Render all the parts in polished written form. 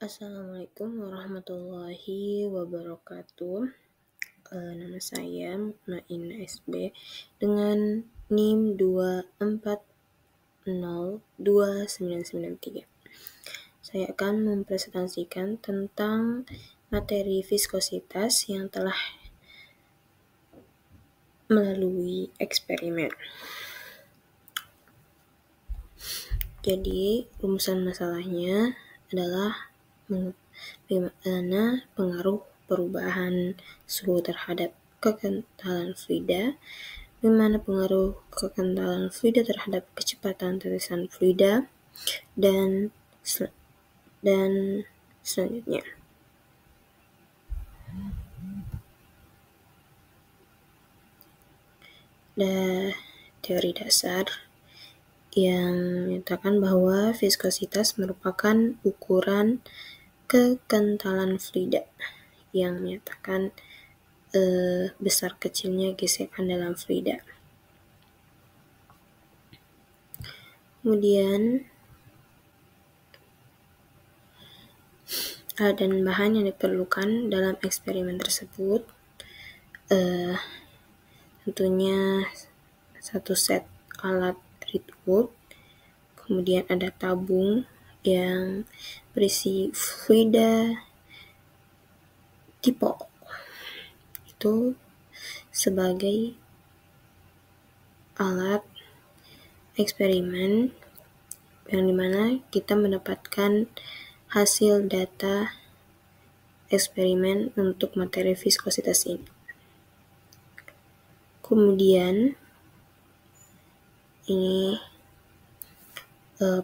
Assalamualaikum warahmatullahi wabarakatuh. Nama saya Mutmain SB dengan NIM 2402993. Saya akan mempresentasikan tentang materi viskositas yang telah melalui eksperimen. Jadi, rumusan masalahnya adalah bagaimana pengaruh perubahan suhu terhadap kekentalan fluida, bagaimana pengaruh kekentalan fluida terhadap kecepatan tetesan fluida, dan selanjutnya. Teori dasar yang menyatakan bahwa viskositas merupakan ukuran kekentalan fluida yang menyatakan besar kecilnya gesekan dalam fluida. Kemudian alat dan bahan yang diperlukan dalam eksperimen tersebut tentunya satu set alat reed wood, kemudian ada tabung yang berisi fluida tipol itu sebagai alat eksperimen yang dimana kita mendapatkan hasil data eksperimen untuk materi viskositas ini. Kemudian ini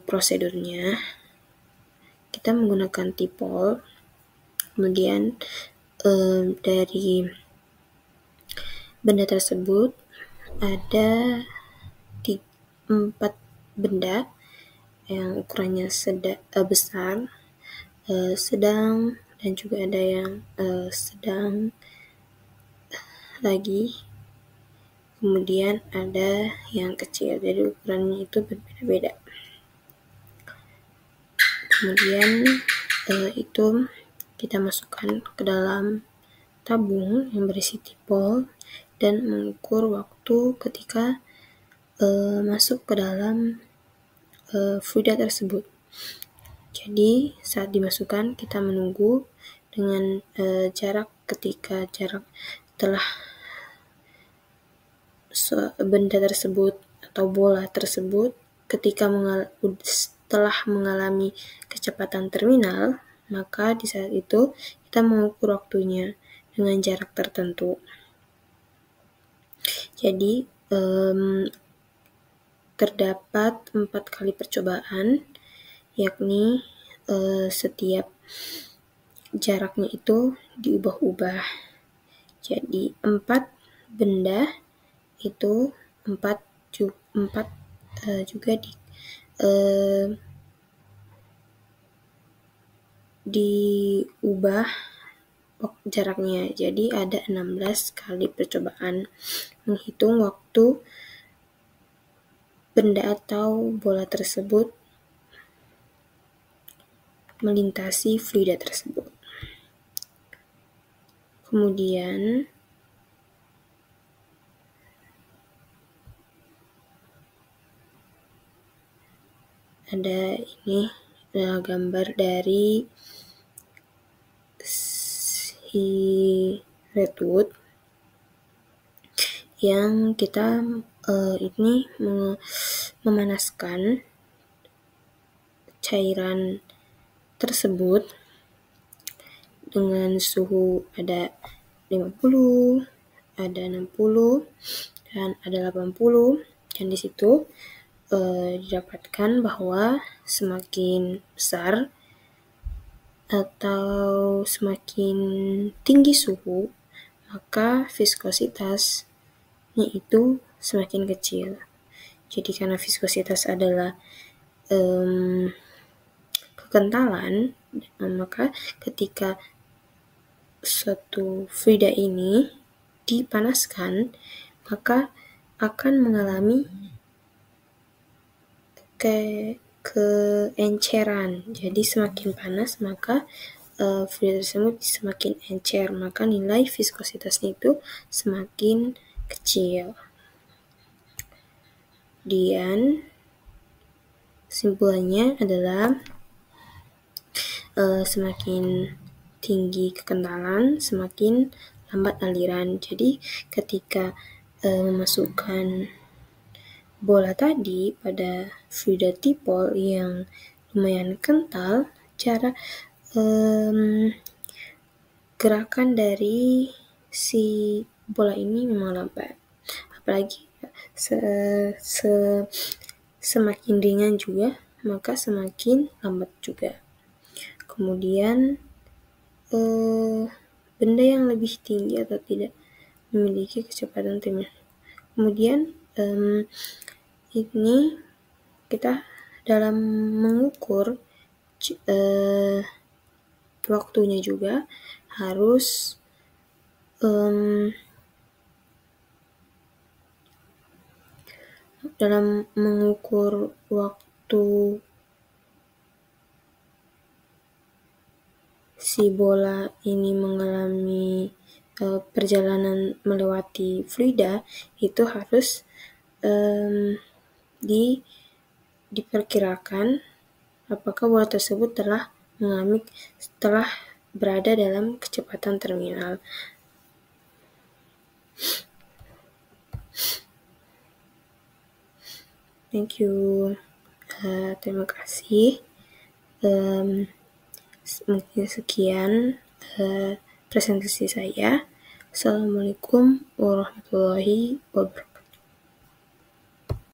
prosedurnya, kita menggunakan tipol, kemudian dari benda tersebut ada 4 benda yang ukurannya besar, sedang, dan juga ada yang sedang lagi, kemudian ada yang kecil, jadi ukurannya itu berbeda-beda. Kemudian itu kita masukkan ke dalam tabung yang berisi tipol dan mengukur waktu ketika masuk ke dalam fluida tersebut. Jadi saat dimasukkan kita menunggu dengan jarak ketika jarak telah benda tersebut atau bola tersebut ketika setelah mengalami kecepatan terminal, maka di saat itu kita mengukur waktunya dengan jarak tertentu. Jadi terdapat 4 kali percobaan, yakni setiap jaraknya itu diubah-ubah. Jadi 4 benda itu 4 juga diubah jaraknya. Jadi ada 16 kali percobaan menghitung waktu benda atau bola tersebut melintasi fluida tersebut. Kemudian ada gambar dari si redwood yang kita ini memanaskan cairan tersebut dengan suhu ada 50, ada 60, dan ada 80, dan di situ didapatkan bahwa semakin besar atau semakin tinggi suhu, maka viskositasnya itu semakin kecil. Jadi karena viskositas adalah kekentalan, maka ketika suatu fluida ini dipanaskan, maka akan mengalami keenceran. Jadi semakin panas maka fluida tersebut semakin encer, maka nilai viskositasnya itu semakin kecil. Kemudian kesimpulannya adalah semakin tinggi kekentalan, semakin lambat aliran. Jadi ketika memasukkan bola tadi pada fluida dipol yang lumayan kental, cara gerakan dari si bola ini memang lambat. Apalagi semakin ringan juga, maka semakin lambat juga. Kemudian benda yang lebih tinggi atau tidak memiliki kecepatan terminal. Kemudian ini kita dalam mengukur waktunya juga harus dalam mengukur waktu si bola ini mengalami perjalanan melewati fluida, itu harus diperkirakan apakah bola tersebut telah berada dalam kecepatan terminal. Thank you. Terima kasih. Mungkin sekian presentasi saya. Assalamualaikum warahmatullahi wabarakatuh.